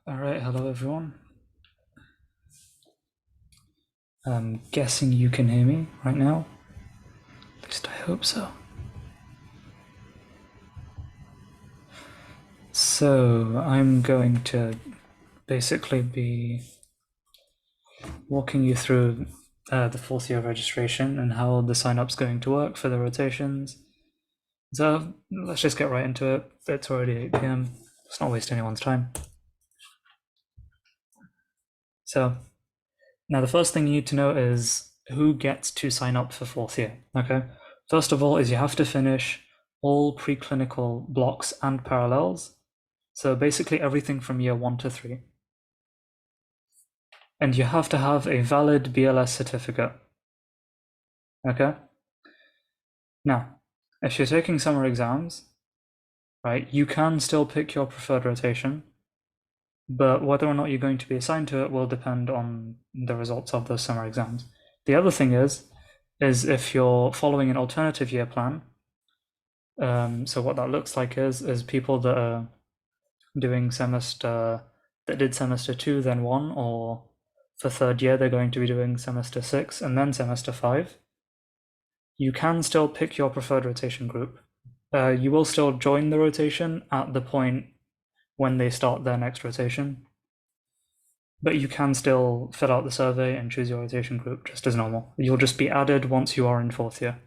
All right, hello everyone. I'm guessing you can hear me right now. At least I hope so. So I'm going to basically be walking you through the fourth year registration and how the sign-up's going to work for the rotations. So let's just get right into it. It's already 8 p.m. Let's not waste anyone's time. So now the first thing you need to know is who gets to sign up for fourth year, okay? First of all is you have to finish all preclinical blocks and parallels. So basically everything from year 1 to 3. And you have to have a valid BLS certificate. Okay? Now, if you're taking summer exams, right, you can still pick your preferred rotation, but whether or not you're going to be assigned to it will depend on the results of those summer exams. The other thing is if you're following an alternative year plan, so what that looks like is people that are doing that did semester 2 then 1, or for third year they're going to be doing semester 6 and then semester 5. You can still pick your preferred rotation group. You will still join the rotation at the point when they start their next rotation, but you can still fill out the survey and choose your rotation group just as normal. You'll just be added once you are in fourth year.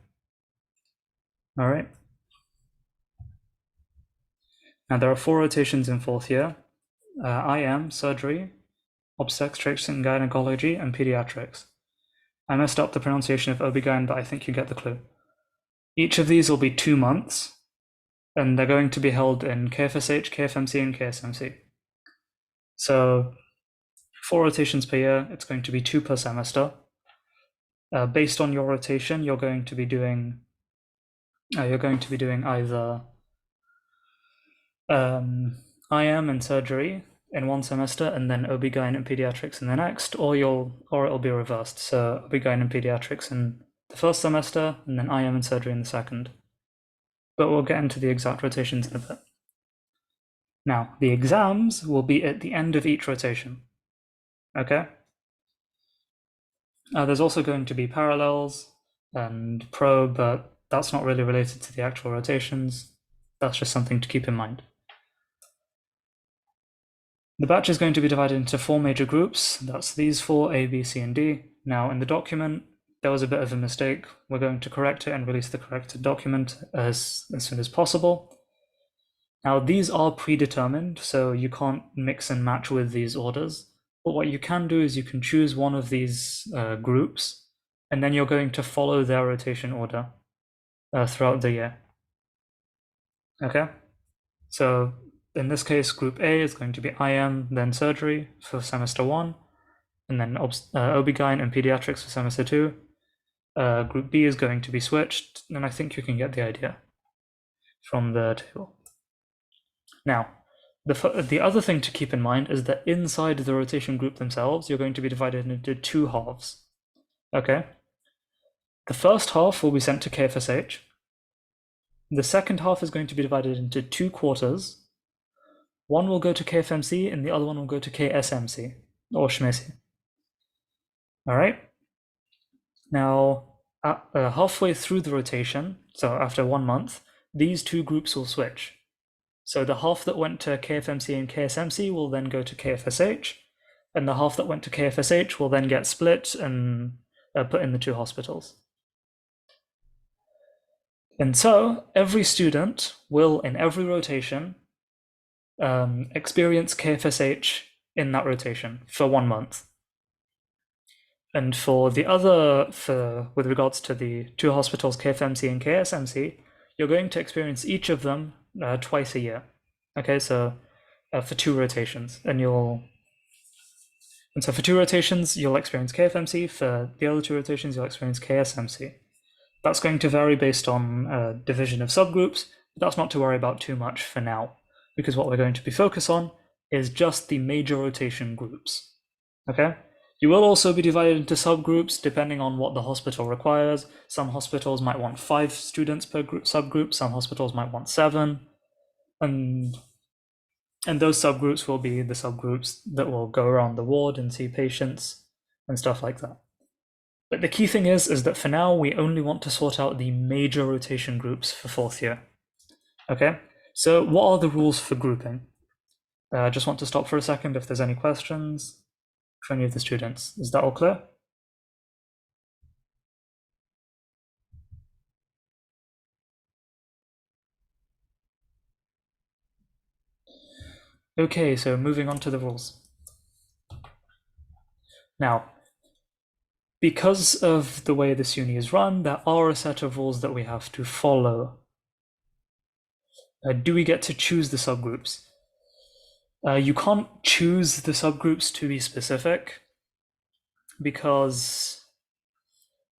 All right. Now there are 4 rotations in fourth year: IM, surgery, obstetrics and gynecology, and pediatrics. I messed up the pronunciation of OB-GYN, but I think you get the clue. Each of these will be 2 months, and they're going to be held in KFSH, KFMC, and KSMC. So 4 rotations per year, it's going to be 2 per semester. Based on your rotation, you're going to be doing either IM and surgery in one semester, and then OB-GYN and pediatrics in the next, or it'll be reversed. So OB-GYN and pediatrics in the first semester, and then IM and surgery in the second. But we'll get into the exact rotations in a bit. Now, the exams will be at the end of each rotation. Okay? There's also going to be parallels and pro, but that's not really related to the actual rotations. That's just something to keep in mind. The batch is going to be divided into 4 major groups. That's these 4, A, B, C, and D. Now, in the document, there was a bit of a mistake. We're going to correct it and release the corrected document as soon as possible. Now, these are predetermined, so you can't mix and match with these orders. But what you can do is you can choose one of these groups, and then you're going to follow their rotation order throughout the year. Okay? So in this case, group A is going to be IM, then surgery for semester 1, and then OB-GYN and pediatrics for semester 2. Group B is going to be switched, and I think you can get the idea from the table. Now, the other thing to keep in mind is that inside the rotation group themselves, you're going to be divided into 2 halves. Okay? The first half will be sent to KFSH. The second half is going to be divided into 2 quarters. One will go to KFMC and the other one will go to KSMC, or SHMC. All right? Now, halfway through the rotation, so after 1 month, these 2 groups will switch. So the half that went to KFMC and KSMC will then go to KFSH, and the half that went to KFSH will then get split and put in the 2 hospitals. And so every student will, in every rotation, experience KFSH in that rotation for 1 month. And for the other, with regards to the 2 hospitals, KFMC and KSMC, you're going to experience each of them twice a year. Okay, so for 2 rotations, and so for 2 rotations, you'll experience KFMC. For the other 2 rotations, you'll experience KSMC. That's going to vary based on division of subgroups, but that's not to worry about too much for now, because what we're going to be focused on is just the major rotation groups. Okay? You will also be divided into subgroups depending on what the hospital requires. Some hospitals might want 5 students per subgroup, some hospitals might want 7. And And those subgroups will be the subgroups that will go around the ward and see patients and stuff like that. But the key thing is that for now, we only want to sort out the major rotation groups for fourth year. Okay, so what are the rules for grouping? I just want to stop for a second if there's any questions for any of the students. Is that all clear? Okay, so moving on to the rules. Now, because of the way this uni is run, there are a set of rules that we have to follow. Do we get to choose the subgroups? You can't choose the subgroups to be specific because,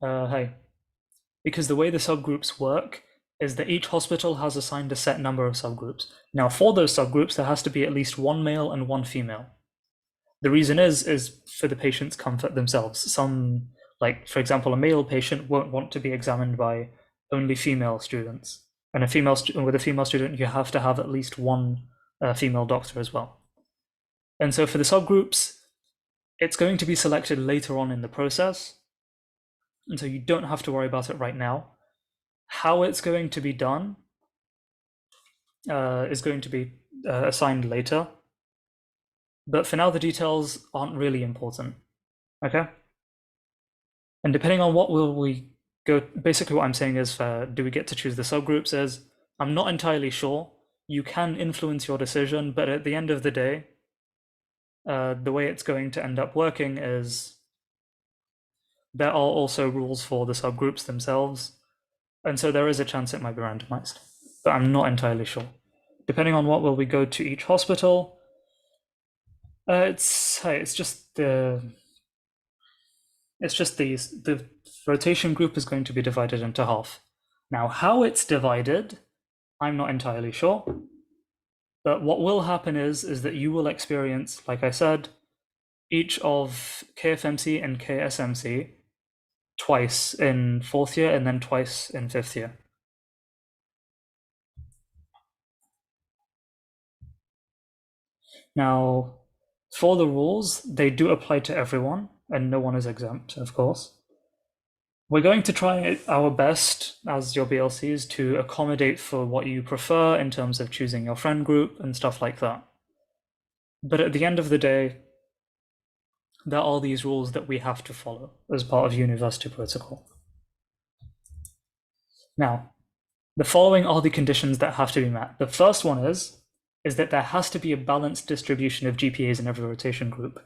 because the way the subgroups work is that each hospital has assigned a set number of subgroups. Now, for those subgroups, there has to be at least one male and one female. The reason is for the patient's comfort themselves. Some, like for example, a male patient won't want to be examined by only female students, and with a female student, you have to have at least one female doctor as well. And so for the subgroups, it's going to be selected later on in the process, and so you don't have to worry about it right now. How it's going to be done is going to be assigned later. But for now, the details aren't really important, okay? And depending on what will we go, basically what I'm saying is, do we get to choose the subgroups is, I'm not entirely sure. You can influence your decision, but at the end of the day, the way it's going to end up working is there are also rules for the subgroups themselves. And so there is a chance it might be randomized, but I'm not entirely sure. Depending on what will we go to each hospital, it's just the rotation group is going to be divided into half. Now, how it's divided, I'm not entirely sure. But what will happen is that you will experience, like I said, each of KFMC and KSMC twice in fourth year and then twice in fifth year. Now, for the rules, they do apply to everyone, and no one is exempt, of course. We're going to try our best as your BLCs to accommodate for what you prefer in terms of choosing your friend group and stuff like that. But at the end of the day, there are these rules that we have to follow as part of university protocol. Now, the following are the conditions that have to be met. The first one is that there has to be a balanced distribution of GPAs in every rotation group.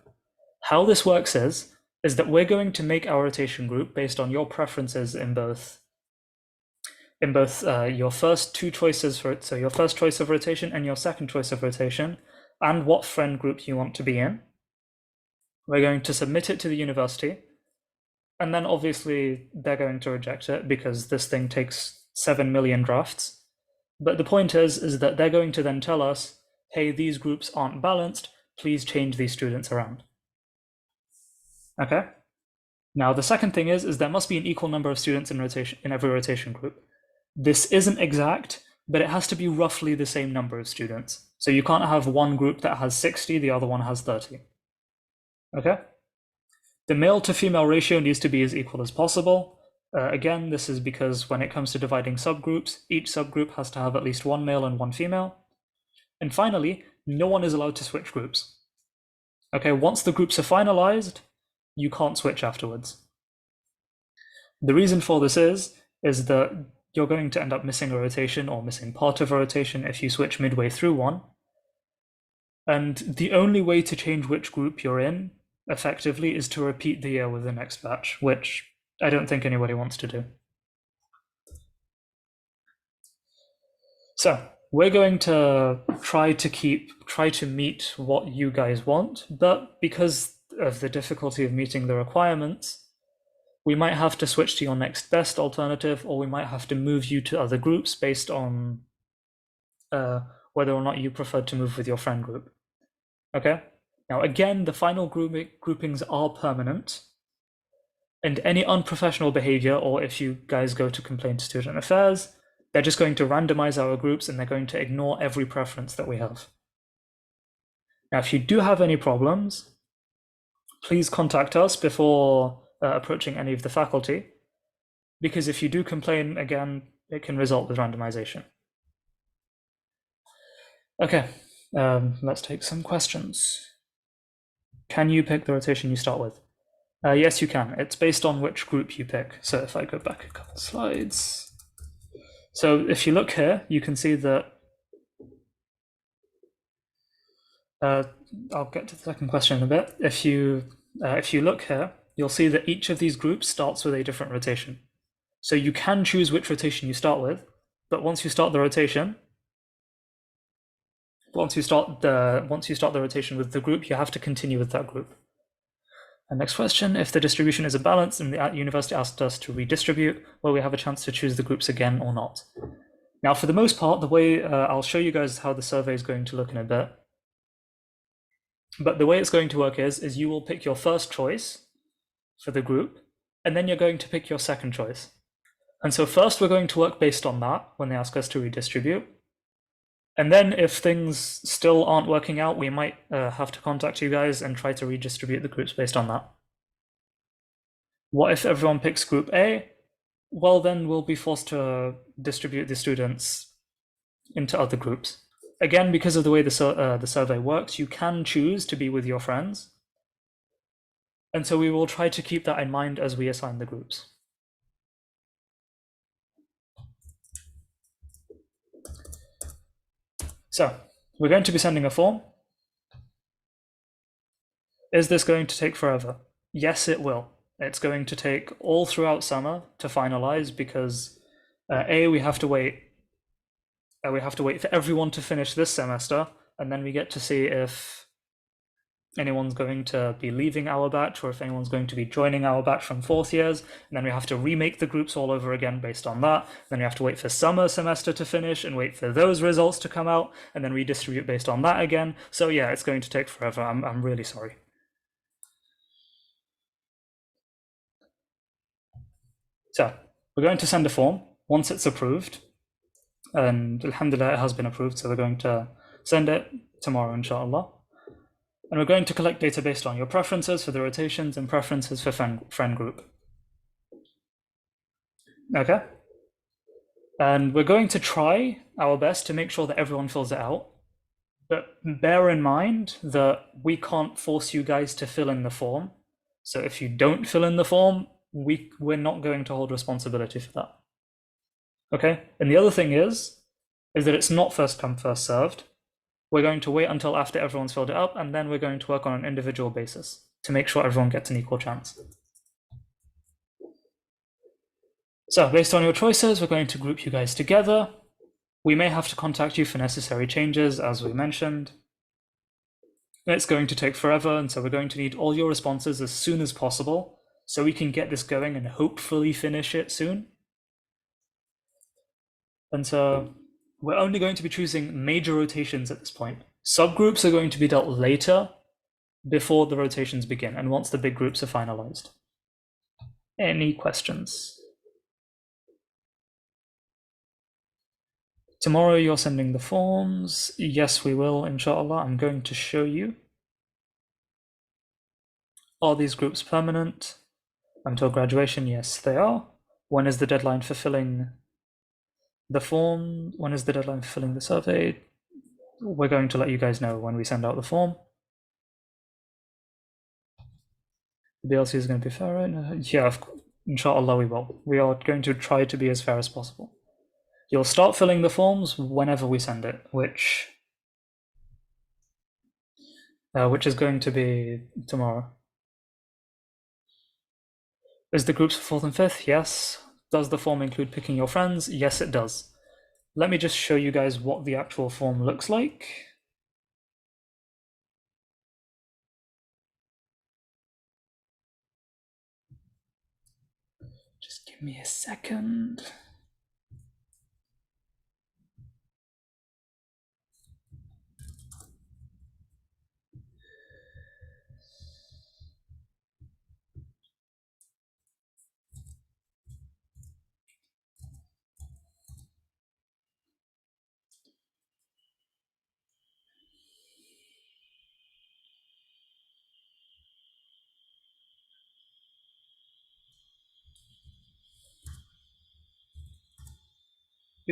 How this works is that we're going to make our rotation group based on your preferences in both your first two choices so your first choice of rotation and your second choice of rotation, and what friend group you want to be in. We're going to submit it to the university, and then obviously they're going to reject it because this thing takes 7 million drafts. But the point is that they're going to then tell us, hey, these groups aren't balanced, please change these students around. Okay? Now, the second thing is there must be an equal number of students in every rotation group. This isn't exact, but it has to be roughly the same number of students. So you can't have one group that has 60, the other one has 30. Okay? The male to female ratio needs to be as equal as possible. Again, this is because when it comes to dividing subgroups, each subgroup has to have at least one male and one female. And finally, no one is allowed to switch groups. Okay, once the groups are finalized, you can't switch afterwards. The reason for this is that you're going to end up missing a rotation or missing part of a rotation if you switch midway through one. And the only way to change which group you're in effectively is to repeat the year with the next batch, which I don't think anybody wants to do. So we're going to try to meet what you guys want, but because of the difficulty of meeting the requirements, we might have to switch to your next best alternative, or we might have to move you to other groups based on whether or not you prefer to move with your friend group. Okay? Now, again, the final groupings are permanent, and any unprofessional behavior, or if you guys go to complain to student affairs, they're just going to randomize our groups and they're going to ignore every preference that we have. Now, if you do have any problems, please contact us before approaching any of the faculty, because if you do complain again, it can result with randomization. Okay, let's take some questions. Can you pick the rotation you start with? Yes, you can. It's based on which group you pick. So if I go back a couple slides. So if you look here, you can see that I'll get to the second question in a bit. If you look here, you'll see that each of these groups starts with a different rotation. So you can choose which rotation you start with, but once you start the rotation, once you start the rotation with the group, you have to continue with that group. And next question, if the distribution is a balance and the university asked us to redistribute, will we have a chance to choose the groups again or not? Now, for the most part, the way I'll show you guys how the survey is going to look in a bit. But the way it's going to work is you will pick your first choice for the group, and then you're going to pick your second choice. And so first we're going to work based on that when they ask us to redistribute. And then if things still aren't working out, we might have to contact you guys and try to redistribute the groups based on that. What if everyone picks group A? Well, then we'll be forced to distribute the students into other groups. Again, because of the way the survey works, you can choose to be with your friends. And so we will try to keep that in mind as we assign the groups. So we're going to be sending a form. Is this going to take forever? Yes, it will. It's going to take all throughout summer to finalize because we have to wait. We have to wait for everyone to finish this semester, and then we get to see if anyone's going to be leaving our batch or if anyone's going to be joining our batch from fourth years. And then we have to remake the groups all over again based on that. Then we have to wait for summer semester to finish and wait for those results to come out and then redistribute based on that again. So yeah, it's going to take forever. I'm really sorry. So we're going to send a form once it's approved. And alhamdulillah, it has been approved. So we're going to send it tomorrow, inshallah. And we're going to collect data based on your preferences for the rotations and preferences for friend group. Okay. And we're going to try our best to make sure that everyone fills it out. But bear in mind that we can't force you guys to fill in the form. So if you don't fill in the form, we're not going to hold responsibility for that. Okay. And the other thing is that it's not first come, first served. We're going to wait until after everyone's filled it up, and then we're going to work on an individual basis to make sure everyone gets an equal chance. So based on your choices, we're going to group you guys together. We may have to contact you for necessary changes, as we mentioned. It's going to take forever, and so we're going to need all your responses as soon as possible so we can get this going and hopefully finish it soon. And so we're only going to be choosing major rotations at this point. Subgroups are going to be dealt later before the rotations begin and once the big groups are finalized. Any questions? Tomorrow you're sending the forms. Yes, we will, inshallah. I'm going to show you. Are these groups permanent until graduation? Yes, they are. When is the deadline for filling the form? When is the deadline for filling the survey? We're going to let you guys know when we send out the form. The BLC is going to be fair, right? Yeah, inshallah we will. We are going to try to be as fair as possible. You'll start filling the forms whenever we send it, which is going to be tomorrow. Is the groups for fourth and fifth? Yes. Does the form include picking your friends? Yes, it does. Let me just show you guys what the actual form looks like. Just give me a second.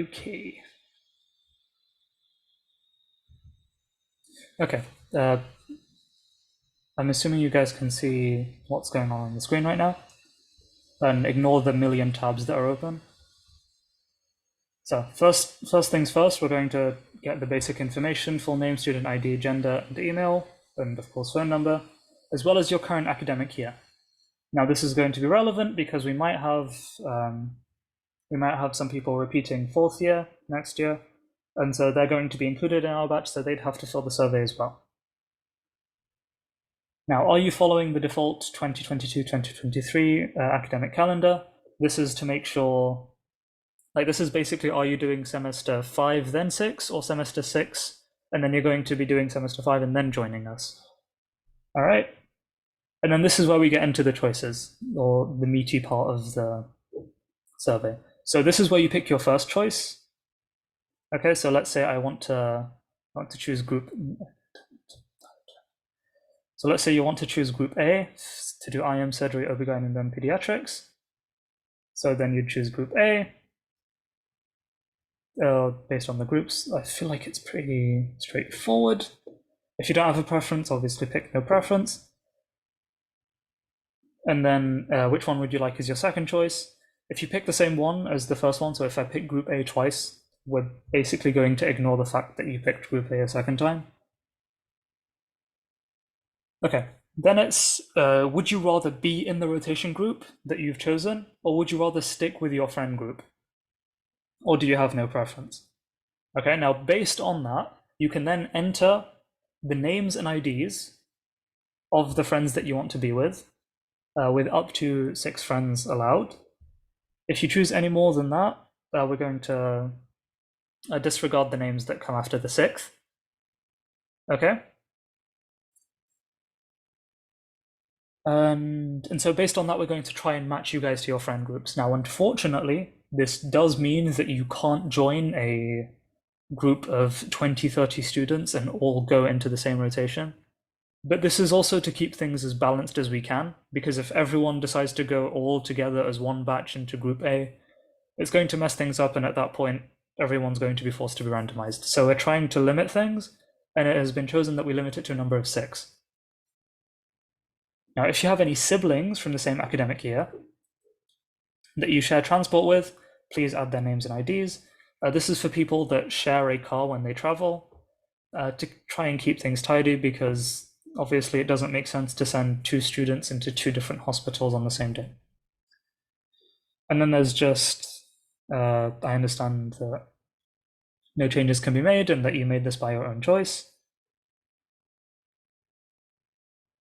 Okay. Okay. I'm assuming you guys can see what's going on the screen right now, and ignore the million tabs that are open. So first things first, we're going to get the basic information: full name, student ID, gender, and email, and of course phone number, as well as your current academic year. Now this is going to be relevant because we might have some people repeating fourth year next year, and so they're going to be included in our batch, so they'd have to fill the survey as well. Now, are you following the default 2022-2023 academic calendar? This is to make sure, like, this is basically, are you doing semester 5 then 6, or semester 6 and then you're going to be doing semester 5 and then joining us? All right. And then this is where we get into the choices, or the meaty part of the survey. So this is where you pick your first choice. Okay, so let's say I want to choose group. So let's say you want to choose group A to do IM, surgery, OB/GYN, and then pediatrics. So then you'd choose group A based on the groups. I feel like it's pretty straightforward. If you don't have a preference, obviously pick no preference. And then which one would you like as your second choice? If you pick the same one as the first one, so if I pick group A twice, we're basically going to ignore the fact that you picked group A a second time. Okay, then it's, would you rather be in the rotation group that you've chosen, or would you rather stick with your friend group? Or do you have no preference? Okay, now based on that, you can then enter the names and IDs of the friends that you want to be with up to 6 friends allowed. If you choose any more than that, we're going to disregard the names that come after the 6th. Okay. And so based on that, we're going to try and match you guys to your friend groups. Now, unfortunately, this does mean that you can't join a group of 20, 30 students and all go into the same rotation. But this is also to keep things as balanced as we can, because if everyone decides to go all together as one batch into group A, it's going to mess things up, and at that point, everyone's going to be forced to be randomized. So we're trying to limit things, and it has been chosen that we limit it to a number of 6. Now, if you have any siblings from the same academic year that you share transport with, please add their names and IDs. This is for people that share a car when they travel, to try and keep things tidy, because obviously it doesn't make sense to send 2 students into 2 different hospitals on the same day. And then there's just, I understand that no changes can be made and that you made this by your own choice.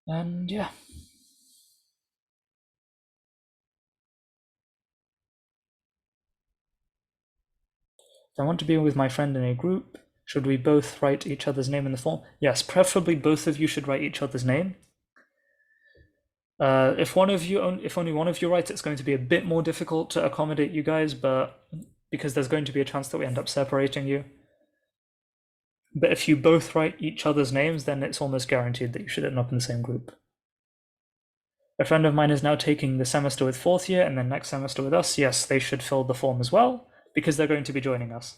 And yeah. If I want to be with my friend in a group, should we both write each other's name in the form? Yes, preferably both of you should write each other's name. If only one of you writes, it's going to be a bit more difficult to accommodate you guys, but because there's going to be a chance that we end up separating you. But if you both write each other's names, then it's almost guaranteed that you should end up in the same group. A friend of mine is now taking the semester with 4th year and then next semester with us. Yes, they should fill the form as well, because they're going to be joining us.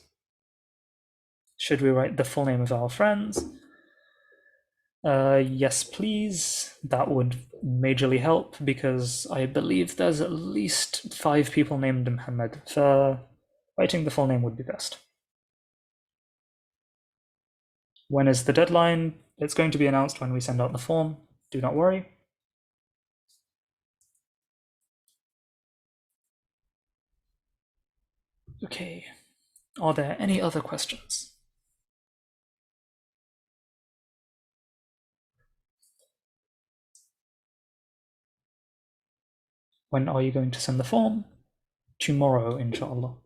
Should we write the full name of our friends? Yes, please. That would majorly help, because I believe there's at least 5 people named Mohammed. So writing the full name would be best. When is the deadline? It's going to be announced when we send out the form. Do not worry. Okay. Are there any other questions? When are you going to send the form? Tomorrow, inshallah.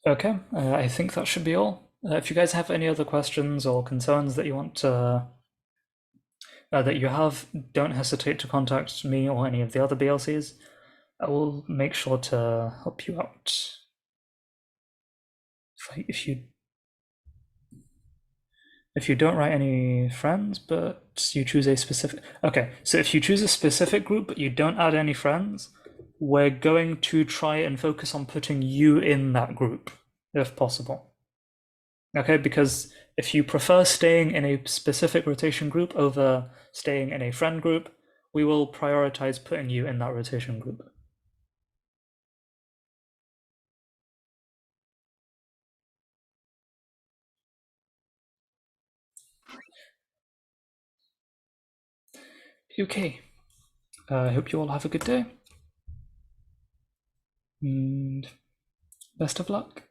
Okay, I think that should be all. If you guys have any other questions or concerns that you want to that you have, don't hesitate to contact me or any of the other BLCs. I will make sure to help you out. If you don't write any friends, but you choose a specific... Okay, so if you choose a specific group, but you don't add any friends, we're going to try and focus on putting you in that group, if possible. Okay, because if you prefer staying in a specific rotation group over staying in a friend group, we will prioritize putting you in that rotation group. Okay, I hope you all have a good day, and best of luck.